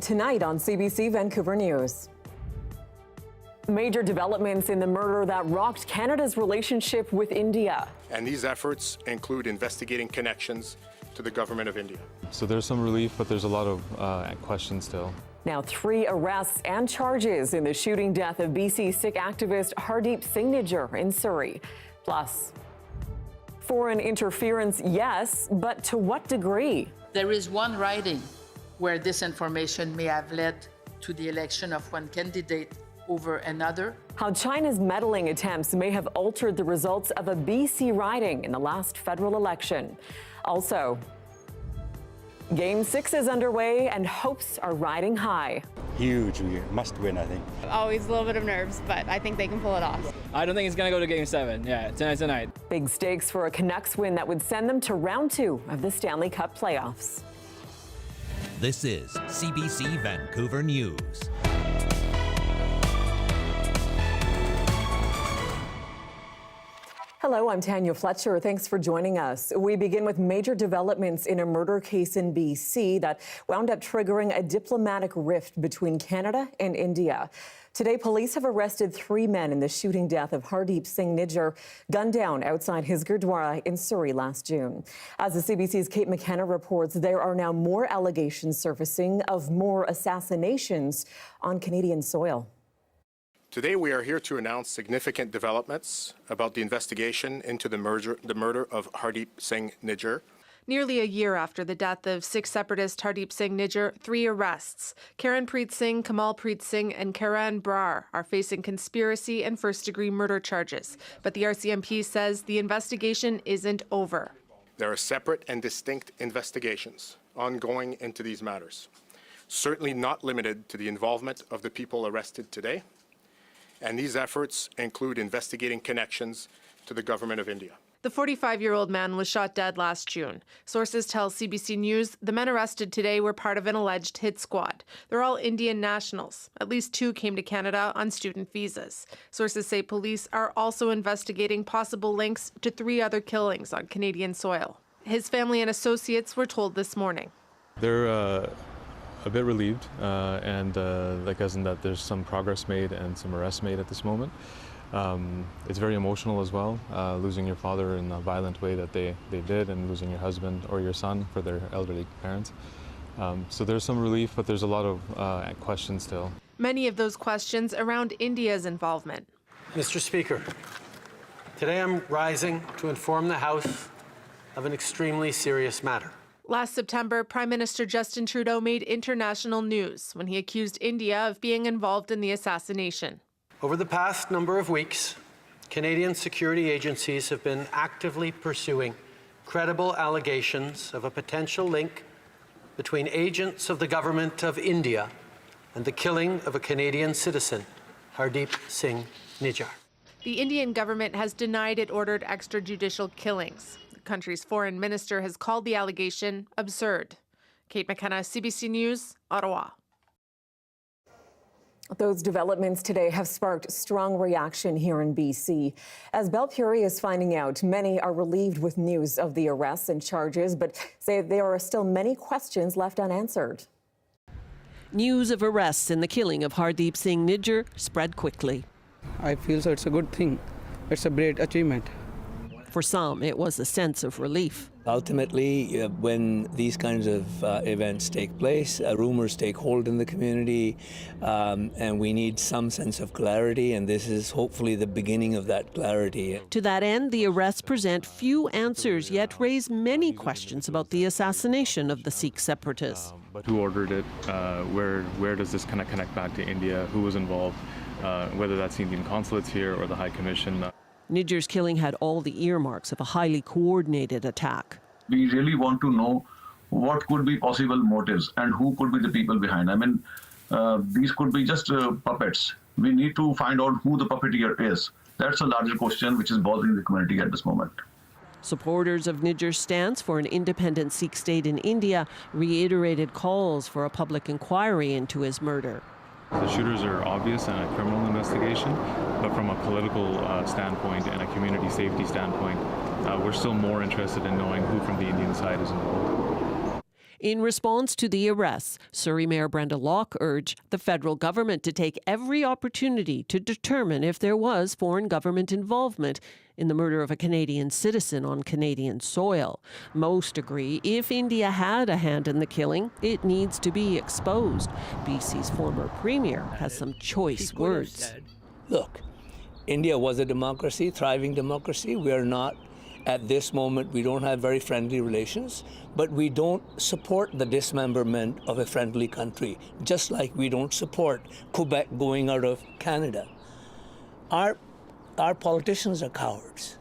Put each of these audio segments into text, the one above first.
Tonight on CBC Vancouver News. Major developments in the murder that rocked Canada's relationship with India. And these efforts include investigating connections to the government of India. So there's some relief, but there's a lot of questions still. Now 3 arrests and charges in the shooting death of BC Sikh activist Hardeep Singh Nijjar in Surrey. Plus, foreign interference, yes, but to what degree? There is one writing where this information may have led to the election of one candidate over another. How China's meddling attempts may have altered the results of a BC riding in the last federal election. Also, Game 6 is underway and hopes are riding high. Huge, we must win, I think. Always a little bit of nerves, but I think they can pull it off. I don't think it's going to go to Game 7. Yeah, tonight's the night. Big stakes for a Canucks win that would send them to round 2 of the Stanley Cup playoffs. This is CBC Vancouver News. Hello, I'm Tanya Fletcher. Thanks for joining us. We begin with major developments in a murder case in BC that wound up triggering a diplomatic rift between Canada and India. Today, police have arrested 3 men in the shooting death of Hardeep Singh Nijjar, gunned down outside his Gurdwara in Surrey last June. As the CBC's Kate McKenna reports, there are now more allegations surfacing of more assassinations on Canadian soil. Today we are here to announce significant developments about the investigation into the murder of Hardeep Singh Nijjar. Nearly a year after the death of Sikh separatist Hardeep Singh Nijjar, 3 arrests. Karanpreet Singh, Kamalpreet Singh and Karan Brar are facing conspiracy and first-degree murder charges. But the RCMP says the investigation isn't over. There are separate and distinct investigations ongoing into these matters, certainly not limited to the involvement of the people arrested today. And these efforts include investigating connections to the government of India. The 45-year-old man was shot dead last June. Sources tell CBC News the men arrested today were part of an alleged hit squad. They're all Indian nationals. At least 2 came to Canada on student visas. Sources say police are also investigating possible links to 3 other killings on Canadian soil. His family and associates were told this morning. They're a bit relieved, and as in that there's some progress made and some arrests made at this moment. It's very emotional as well, losing your father in a violent way that they did, and losing your husband or your son for their elderly parents. So there's some relief, but there's a lot of questions still. Many of those questions around India's involvement. Mr. Speaker, today I'm rising to inform the House of an extremely serious matter. Last September, Prime Minister Justin Trudeau made international news when he accused India of being involved in the assassination. Over the past number of weeks, Canadian security agencies have been actively pursuing credible allegations of a potential link between agents of the government of India and the killing of a Canadian citizen, Hardeep Singh Nijjar. The Indian government has denied it ordered extrajudicial killings. The country's foreign minister has called the allegation absurd. Kate McKenna, CBC News, Ottawa. Those developments today have sparked strong reaction here in BC. As Belpuri is finding out, many are relieved with news of the arrests and charges, but say there are still many questions left unanswered. News of arrests in the killing of Hardeep Singh Nijjar spread quickly. I feel so it's a good thing. It's a great achievement. For some, it was a sense of relief. Ultimately, when these kinds of events take place, rumors take hold in the community, and we need some sense of clarity, and this is hopefully the beginning of that clarity. To that end, the arrests present few answers, yet raise many questions about the assassination of the Sikh separatists. But who ordered it? Where does this kind of connect back to India? Who was involved? Whether that's the Indian consulates here or the High Commission. Nijjar's killing had all the earmarks of a highly coordinated attack. We really want to know what could be possible motives and who could be the people behind. I mean, these could be just puppets. We need to find out who the puppeteer is. That's a larger question which is bothering the community at this moment. Supporters of Nijjar's stance for an independent Sikh state in India reiterated calls for a public inquiry into his murder. The shooters are obvious in a criminal investigation, but from a political standpoint and a community safety standpoint, we're still more interested in knowing who from the Indian side is involved. In response to the arrests, Surrey Mayor Brenda Locke urged the federal government to take every opportunity to determine if there was foreign government involvement in the murder of a Canadian citizen on Canadian soil. Most agree if India had a hand in the killing, it needs to be exposed. BC's former premier has some choice words. Look, India was a democracy, thriving democracy. We are not, at this moment, we don't have very friendly relations, but we don't support the dismemberment of a friendly country, just like we don't support Quebec going out of Canada. Our politicians are cowards.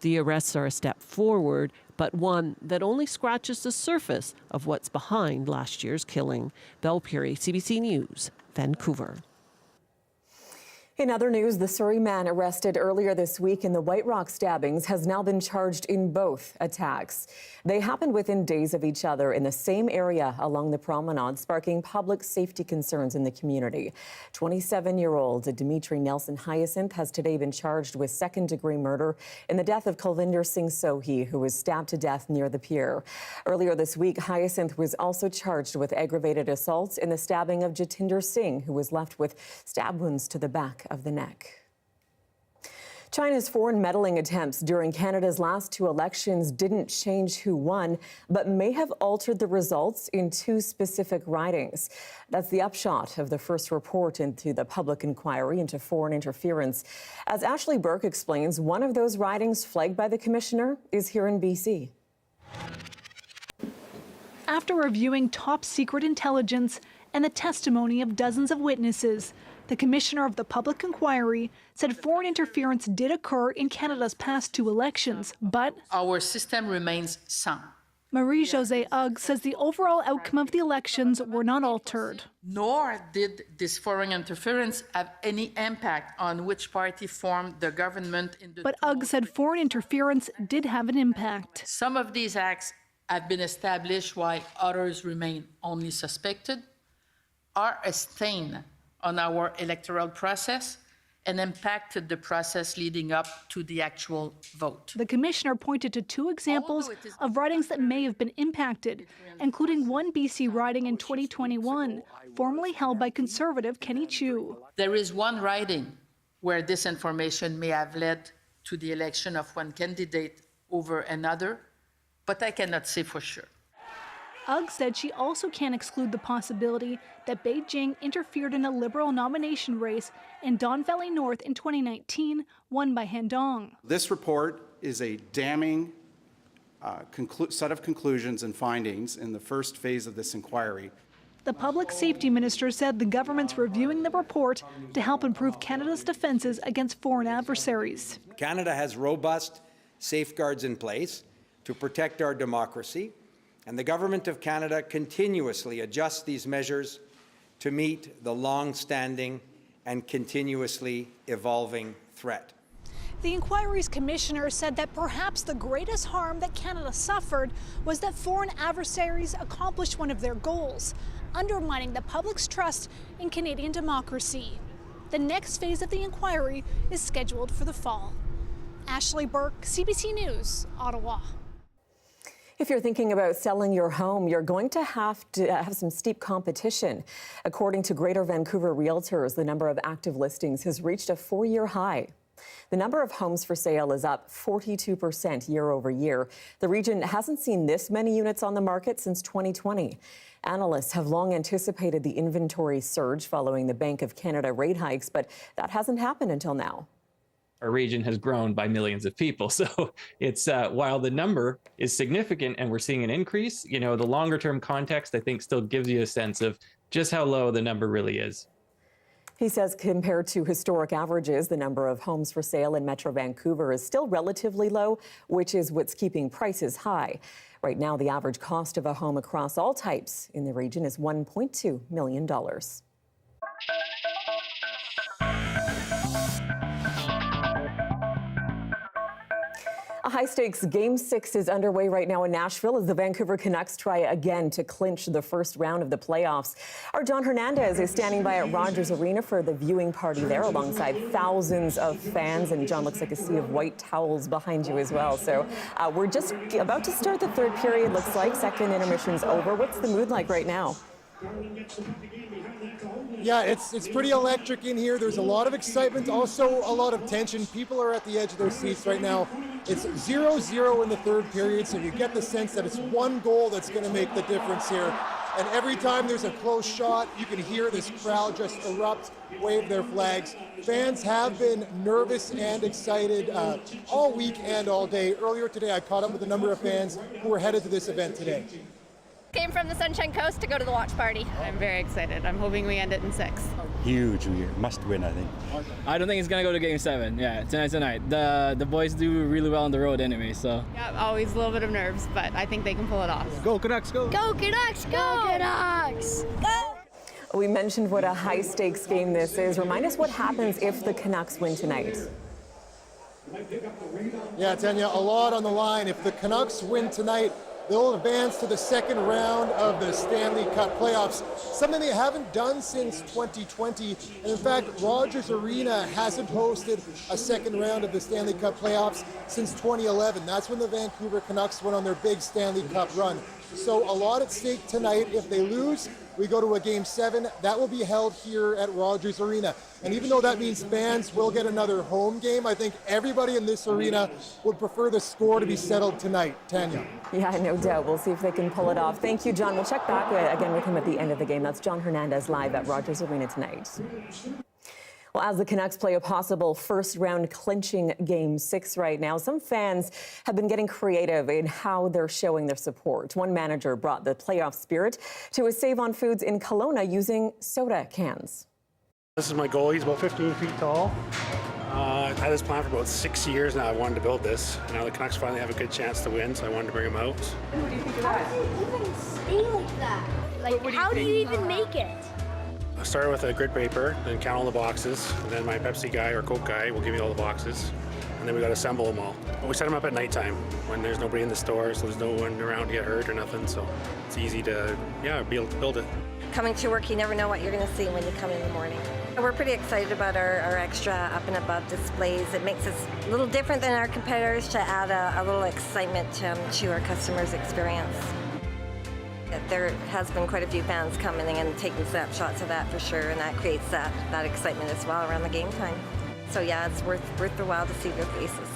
The arrests are a step forward, but one that only scratches the surface of what's behind last year's killing. Belle Puri, CBC News, Vancouver. In other news, the Surrey man arrested earlier this week in the White Rock stabbings has now been charged in both attacks. They happened within days of each other in the same area along the promenade, sparking public safety concerns in the community. 27-year-old Dimitri Nelson Hyacinth has today been charged with second-degree murder in the death of Kulvinder Singh Sohi, who was stabbed to death near the pier. Earlier this week, Hyacinth was also charged with aggravated assault in the stabbing of Jatinder Singh, who was left with stab wounds to the back of the neck. China's foreign meddling attempts during Canada's last two elections didn't change who won, but may have altered the results in two specific ridings. That's the upshot of the first report into the public inquiry into foreign interference. As Ashley Burke explains, one of those ridings flagged by the commissioner is here in BC. After reviewing top-secret intelligence and the testimony of dozens of witnesses, the Commissioner of the Public Inquiry said foreign interference did occur in Canada's past two elections, but our system remains sound. Marie-Josée Ugg says the overall outcome of the elections were not altered. Nor did this foreign interference have any impact on which party formed the government in the... But Ugg said foreign interference did have an impact. Some of these acts have been established while others remain only suspected, are a stain on our electoral process and impacted the process leading up to the actual vote. The Commissioner pointed to two examples of ridings that may have been impacted, including one BC riding in 2021, formerly held by Conservative Kenny Chiu. There is one riding where this information may have led to the election of one candidate over another, but I cannot say for sure. Ugg said she also can't exclude the possibility that Beijing interfered in a Liberal nomination race in Don Valley North in 2019, won by Han Dong. This report is a damning set of conclusions and findings in the first phase of this inquiry. The Public Safety Minister said the government's reviewing the report to help improve Canada's defences against foreign adversaries. Canada has robust safeguards in place to protect our democracy, and the Government of Canada continuously adjusts these measures to meet the long-standing and continuously evolving threat. The inquiry's commissioner said that perhaps the greatest harm that Canada suffered was that foreign adversaries accomplished one of their goals, undermining the public's trust in Canadian democracy. The next phase of the inquiry is scheduled for the fall. Ashley Burke, CBC News, Ottawa. If you're thinking about selling your home, you're going to have some steep competition. According to Greater Vancouver Realtors, the number of active listings has reached a 4-year high. The number of homes for sale is up 42% year over year. The region hasn't seen this many units on the market since 2020. Analysts have long anticipated the inventory surge following the Bank of Canada rate hikes, but that hasn't happened until now. Our region has grown by millions of people. So it's while the number is significant and we're seeing an increase, the longer term context, I think, still gives you a sense of just how low the number really is. He says compared to historic averages, the number of homes for sale in Metro Vancouver is still relatively low, which is what's keeping prices high. Right now, the average cost of a home across all types in the region is $1.2 million. A high-stakes Game 6 is underway right now in Nashville as the Vancouver Canucks try again to clinch the first round of the playoffs. Our John Hernandez is standing by at Rogers Arena for the viewing party there alongside thousands of fans. And John, looks like a sea of white towels behind you as well. So we're just about to start the third period, looks like. Second intermission's over. What's the mood like right now? Yeah, it's pretty electric in here. There's a lot of excitement, also a lot of tension. People are at the edge of their seats right now. It's 0-0 in the third period, so you get the sense that it's one goal that's going to make the difference here. And every time there's a close shot, you can hear this crowd just erupt, wave their flags. Fans have been nervous and excited all week and all day. Earlier today, I caught up with a number of fans who were headed to this event today. Came from the Sunshine Coast to go to the watch party. I'm very excited. I'm hoping we end it in 6. Huge. We must win, I think. I don't think it's going to go to Game 7. Yeah, tonight's the night. The boys do really well on the road anyway, so. Yeah, always a little bit of nerves, but I think they can pull it off. Go Canucks, go! Go Canucks, go Canucks! Go! We mentioned what a high-stakes game this is. Remind us what happens if the Canucks win tonight. Yeah, Tanya, a lot on the line. If the Canucks win tonight, they'll advance to the second round of the Stanley Cup playoffs, something they haven't done since 2020. And in fact, Rogers Arena hasn't hosted a second round of the Stanley Cup playoffs since 2011. That's when the Vancouver Canucks went on their big Stanley Cup run. So a lot at stake tonight. If they lose, we go to a Game 7. That will be held here at Rogers Arena. And even though that means fans will get another home game, I think everybody in this arena would prefer the score to be settled tonight. Tanya. Yeah, no doubt. We'll see if they can pull it off. Thank you, John. We'll check back again with him at the end of the game. That's John Hernandez live at Rogers Arena tonight. Well, as the Canucks play a possible first-round clinching Game 6 right now, some fans have been getting creative in how they're showing their support. One manager brought the playoff spirit to a Save on Foods in Kelowna using soda cans. This is my goal. He's about 15 feet tall. I've had this plan for about 6 years now. I wanted to build this. Now the Canucks finally have a good chance to win, so I wanted to bring him out. What do you think of that? How do you even stay like that? Like, how do you even make it? I started with a grid paper, then count all the boxes, and then my Pepsi guy or Coke guy will give me all the boxes, and then we got to assemble them all. We set them up at nighttime when there's nobody in the store, so there's no one around to get hurt or nothing, so it's easy to, be able to build it. Coming to work, you never know what you're going to see when you come in the morning. We're pretty excited about our extra up and above displays. It makes us a little different than our competitors to add a little excitement to our customers' experience. There has been quite a few fans coming in and taking snapshots of that for sure, and that creates that excitement as well around the game time. So yeah, it's worth the while to see their faces.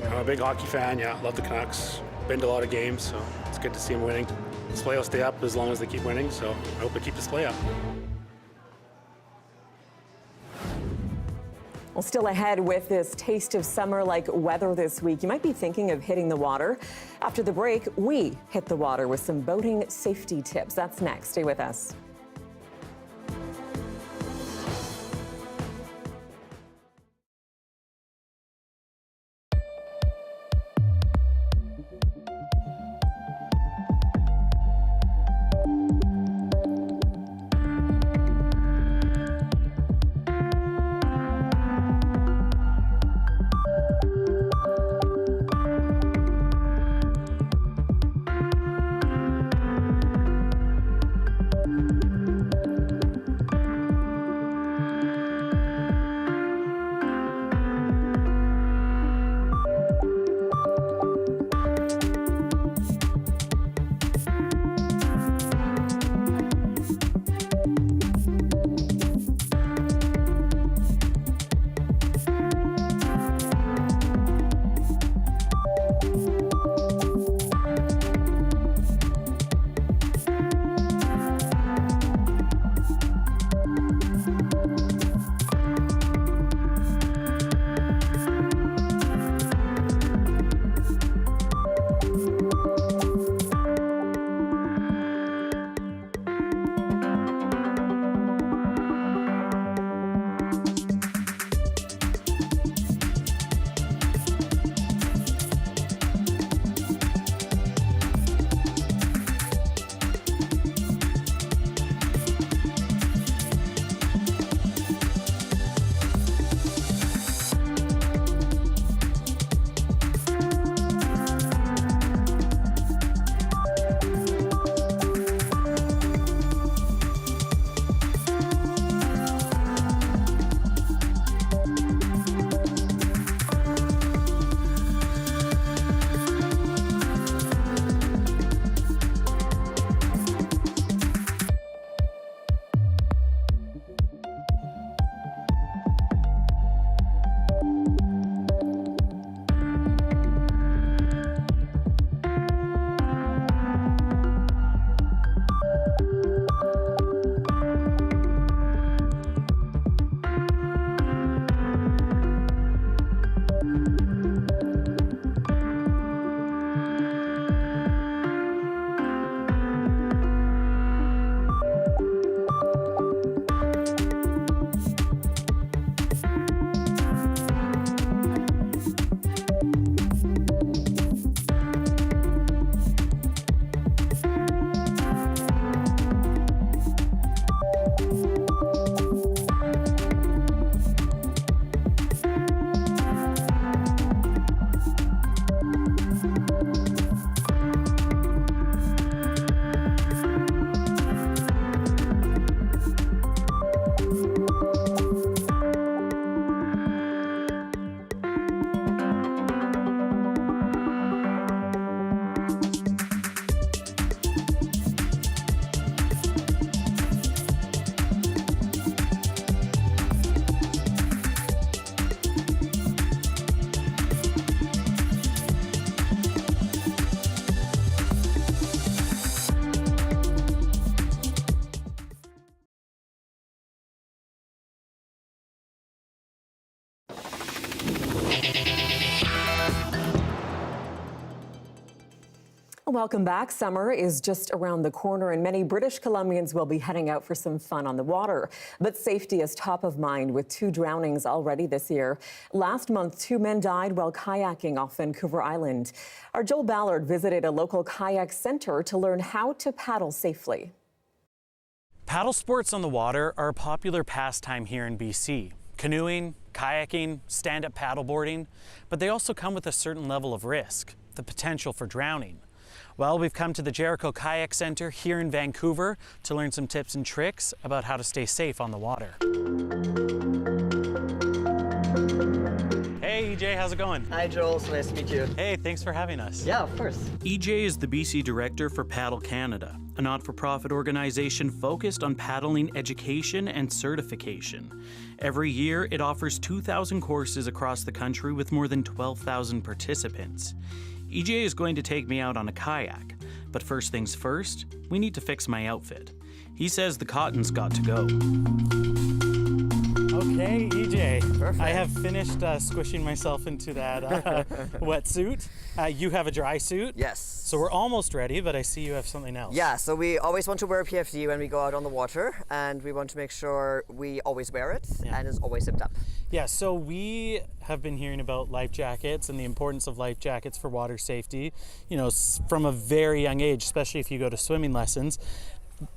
I'm a big hockey fan, love the Canucks. Been to a lot of games, so it's good to see them winning. Display will stay up as long as they keep winning, so I hope they keep display up. Well, still ahead with this taste of summer-like weather this week, you might be thinking of hitting the water. After the break, we hit the water with some boating safety tips. That's next. Stay with us. Welcome back. Summer is just around the corner and many British Columbians will be heading out for some fun on the water. But safety is top of mind with 2 drownings already this year. Last month, 2 men died while kayaking off Vancouver Island. Our Joel Ballard visited a local kayak center to learn how to paddle safely. Paddle sports on the water are a popular pastime here in BC. Canoeing, kayaking, stand-up paddleboarding, but they also come with a certain level of risk, the potential for drowning. Well, we've come to the Jericho Kayak Center here in Vancouver to learn some tips and tricks about how to stay safe on the water. Hey EJ, how's it going? Hi Joel, so nice to meet you. Hey, thanks for having us. Yeah, of course. EJ is the BC Director for Paddle Canada, a not-for-profit organization focused on paddling education and certification. Every year, it offers 2,000 courses across the country with more than 12,000 participants. EJ is going to take me out on a kayak, but first things first, we need to fix my outfit. He says the cotton's got to go. Okay, EJ, Perfect. I have finished squishing myself into that wetsuit. You have a dry suit? Yes. So we're almost ready, but I see you have something else. Yeah, so we always want to wear a PFD when we go out on the water, and we want to make sure we always wear it and it's always zipped up. Yeah, so we have been hearing about life jackets and the importance of life jackets for water safety, you know, from a very young age, especially if you go to swimming lessons.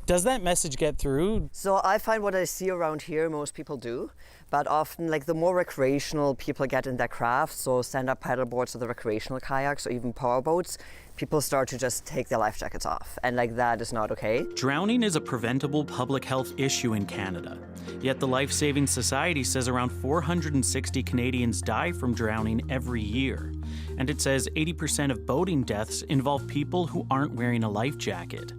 Does that message get through? So I find what I see around here, most people do, but often like the more recreational people get in their craft, so stand-up paddleboards or the recreational kayaks or even powerboats, people start to just take their life jackets off, and like that is not okay. Drowning is a preventable public health issue in Canada. Yet the Life Saving Society says around 460 Canadians die from drowning every year. And it says 80% of boating deaths involve people who aren't wearing a life jacket.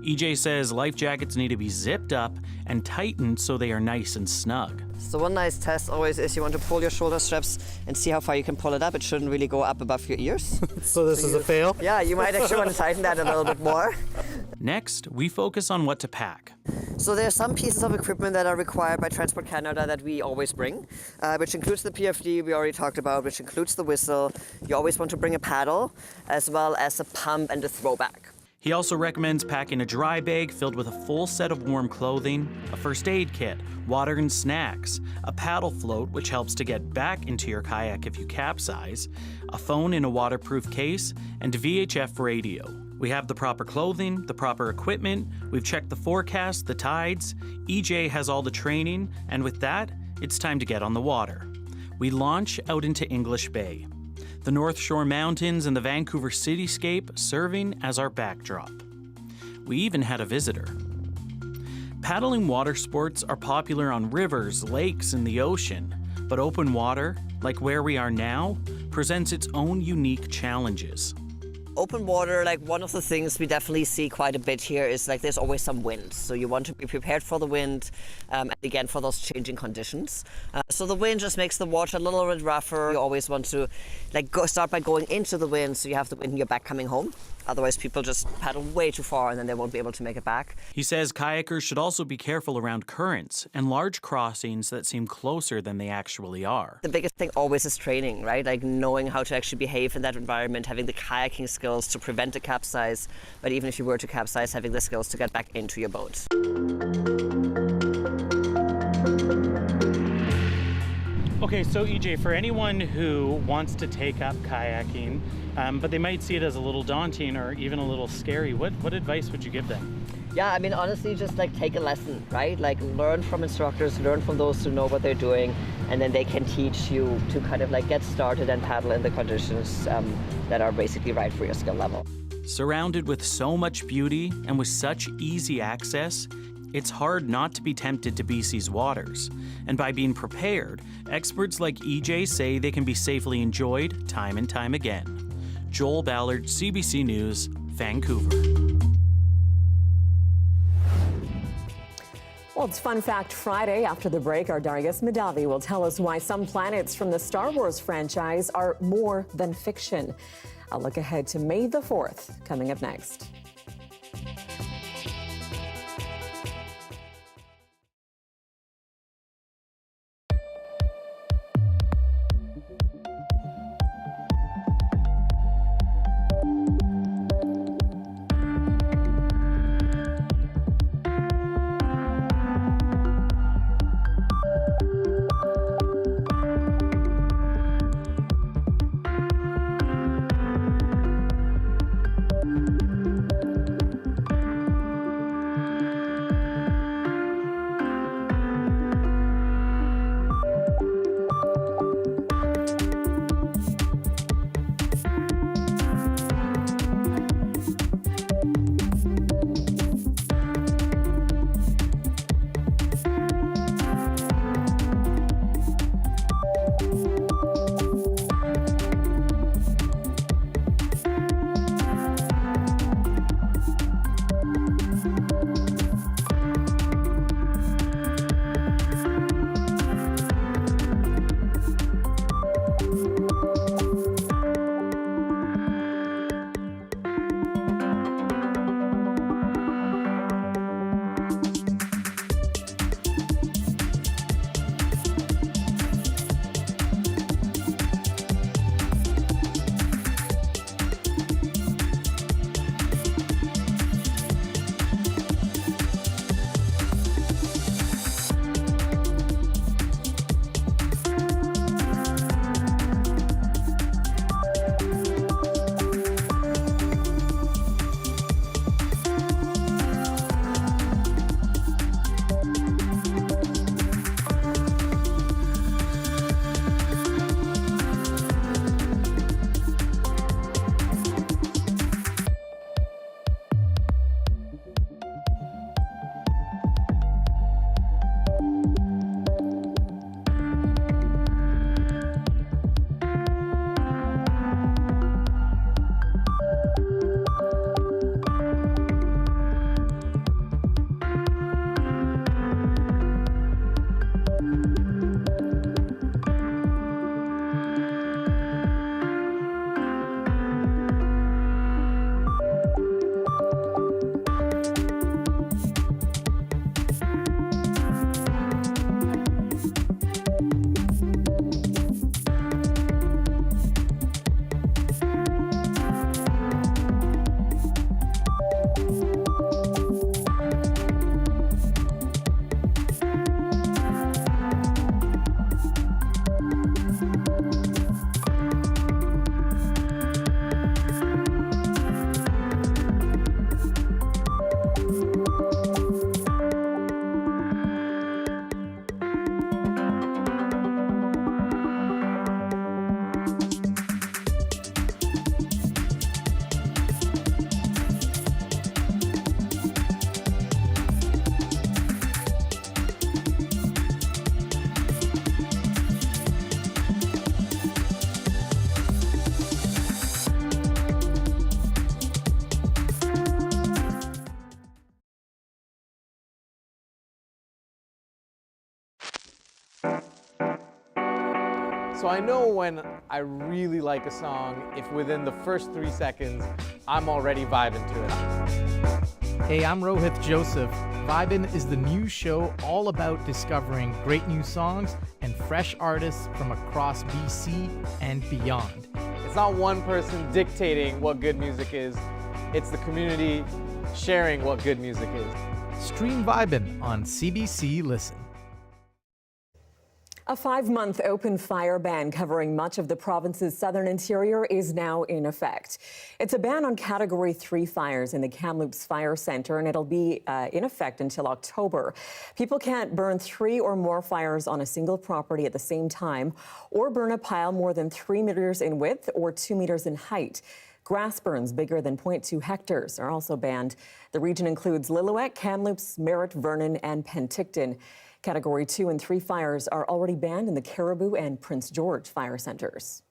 EJ says life jackets need to be zipped up and tightened so they are nice and snug. So one nice test always is you want to pull your shoulder straps and see how far you can pull it up. It shouldn't really go up above your ears. So this is a fail? Yeah, you might actually want to tighten that a little bit more. Next, we focus on what to pack. So there are some pieces of equipment that are required by Transport Canada that we always bring, which includes the PFD we already talked about, which includes the whistle. You always want to bring a paddle, as well as a pump and a throwback. He also recommends packing a dry bag filled with a full set of warm clothing, a first aid kit, water and snacks, a paddle float which helps to get back into your kayak if you capsize, a phone in a waterproof case, and a VHF radio. We have the proper clothing, the proper equipment, we've checked the forecast, the tides, EJ has all the training, and with that, it's time to get on the water. We launch out into English Bay. The North Shore Mountains and the Vancouver cityscape serving as our backdrop. We even had a visitor. Paddling water sports are popular on rivers, lakes, and the ocean, but open water, like where we are now, presents its own unique challenges. Open water, like one of the things we definitely see quite a bit here is like there's always some wind. So you want to be prepared for the wind and again for those changing conditions. So the wind just makes the water a little bit rougher. You always want to start by going into the wind so you have the wind in your back coming home. Otherwise people just paddle way too far and then they won't be able to make it back. He says kayakers should also be careful around currents and large crossings that seem closer than they actually are. The biggest thing always is training, right? Like knowing how to actually behave in that environment, having the kayaking skills to prevent a capsize, but even if you were to capsize, having the skills to get back into your boat. Okay, so EJ, for anyone who wants to take up kayaking, but they might see it as a little daunting or even a little scary, what advice would you give them? Yeah, I mean, honestly, just like take a lesson, right? Like learn from instructors, learn from those who know what they're doing, and then they can teach you to kind of like get started and paddle in the conditions that are basically right for your skill level. Surrounded with so much beauty and with such easy access, it's hard not to be tempted to BC's waters. And by being prepared, experts like EJ say they can be safely enjoyed time and time again. Joel Ballard, CBC News, Vancouver. Well, it's Fun Fact Friday. After the break, our Darius Madavi will tell us why some planets from the Star Wars franchise are more than fiction. I'll look ahead to May the 4th, coming up next. So I know when I really like a song, if within the first 3 seconds, I'm already vibing to it. Hey, I'm Rohith Joseph. Vibin' is the new show all about discovering great new songs and fresh artists from across BC and beyond. It's not one person dictating what good music is, it's the community sharing what good music is. Stream Vibin' on CBC Listen. A 5-month open fire ban covering much of the province's southern interior is now in effect. It's a ban on Category 3 fires in the Kamloops Fire Centre, and it'll be in effect until October. People can't burn 3 or more fires on a single property at the same time, or burn a pile more than 3 meters in width or 2 meters in height. Grass burns bigger than 0.2 hectares are also banned. The region includes Lillooet, Kamloops, Merritt, Vernon, and Penticton. Category 2 and 3 fires are already banned in the Caribou and Prince George fire centres.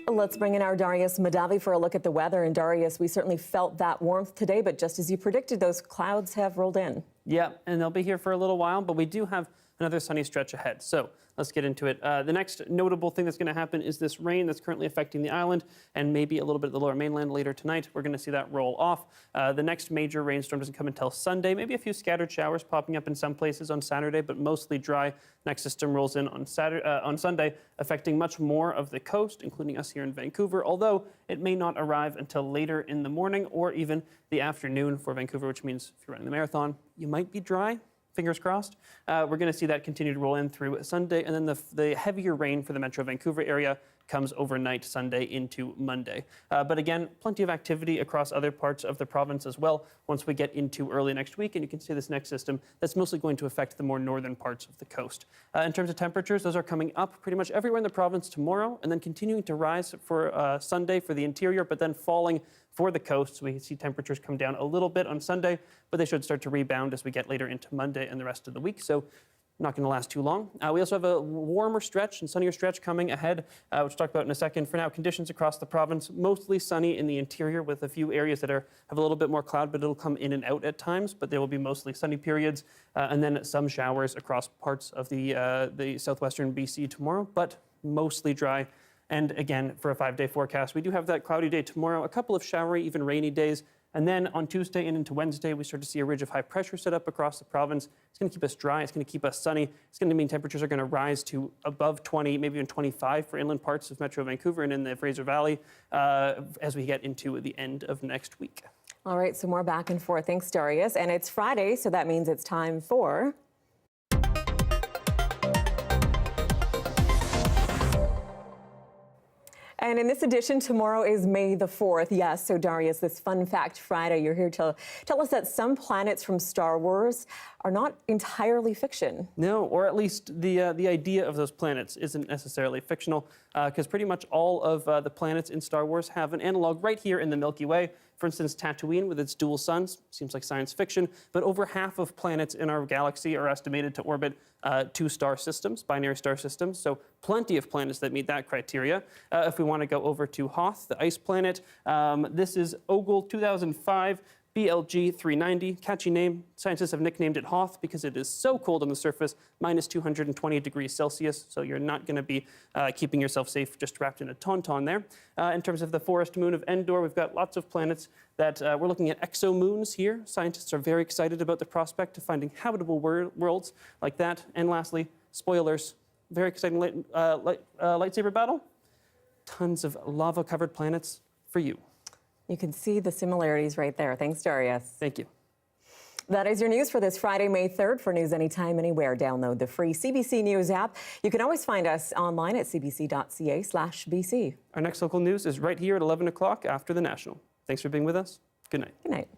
Let's bring in our Darius Madavi for a look at the weather. And Darius, we certainly felt that warmth today, but just as you predicted, those clouds have rolled in. Yeah, and they'll be here for a little while, but we do have another sunny stretch ahead. So let's get into it. The next notable thing that's going to happen is this rain that's currently affecting the island and maybe a little bit of the lower mainland later tonight. We're going to see that roll off. The next major rainstorm doesn't come until Sunday. Maybe a few scattered showers popping up in some places on Saturday, but mostly dry. Next system rolls in on Sunday, affecting much more of the coast, including us here in Vancouver, although it may not arrive until later in the morning or even the afternoon for Vancouver, which means if you're running the marathon, you might be dry. Fingers crossed. We're going to see that continue to roll in through Sunday, and then the heavier rain for the Metro Vancouver area comes overnight Sunday into Monday. But again, plenty of activity across other parts of the province as well once we get into early next week, and you can see this next system that's mostly going to affect the more northern parts of the coast. In terms of temperatures, those are coming up pretty much everywhere in the province tomorrow, and then continuing to rise for Sunday for the interior, but then falling for the coast. So we see temperatures come down a little bit on Sunday, but they should start to rebound as we get later into Monday and the rest of the week. So not going to last too long. We also have a warmer stretch and sunnier stretch coming ahead, which we'll talk about in a second. For now, conditions across the province, mostly sunny in the interior with a few areas that have a little bit more cloud, but it'll come in and out at times, but there will be mostly sunny periods, and then some showers across parts of the southwestern BC tomorrow, but mostly dry. And again, for a 5-day forecast, we do have that cloudy day tomorrow, a couple of showery, even rainy days. And then on Tuesday and into Wednesday, we start to see a ridge of high pressure set up across the province. It's going to keep us dry. It's going to keep us sunny. It's going to mean temperatures are going to rise to above 20, maybe even 25 for inland parts of Metro Vancouver and in the Fraser Valley as we get into the end of next week. All right, so more back and forth. Thanks, Darius. And it's Friday, so that means it's time for... And in this edition, tomorrow is May the 4th. Yes, so Darius, this Fun Fact Friday, you're here to tell us that some planets from Star Wars are not entirely fiction. No, or at least the idea of those planets isn't necessarily fictional, because pretty much all of the planets in Star Wars have an analog right here in the Milky Way. For instance, Tatooine with its dual suns seems like science fiction, but over half of planets in our galaxy are estimated to orbit 2-star systems, binary star systems, so plenty of planets that meet that criteria. If we want to go over to Hoth, the ice planet, this is Ogle 2005. BLG 390, catchy name. Scientists have nicknamed it Hoth because it is so cold on the surface, minus 220 degrees Celsius, so you're not going to be keeping yourself safe just wrapped in a tauntaun there. In terms of the forest moon of Endor, we've got lots of planets that we're looking at exomoons here. Scientists are very excited about the prospect of finding habitable worlds like that. And lastly, spoilers, very exciting lightsaber battle. Tons of lava-covered planets for you. You can see the similarities right there. Thanks, Darius. Thank you. That is your news for this Friday, May 3rd. For news anytime, anywhere, download the free CBC News app. You can always find us online at cbc.ca/BC. Our next local news is right here at 11 o'clock after the National. Thanks for being with us. Good night. Good night.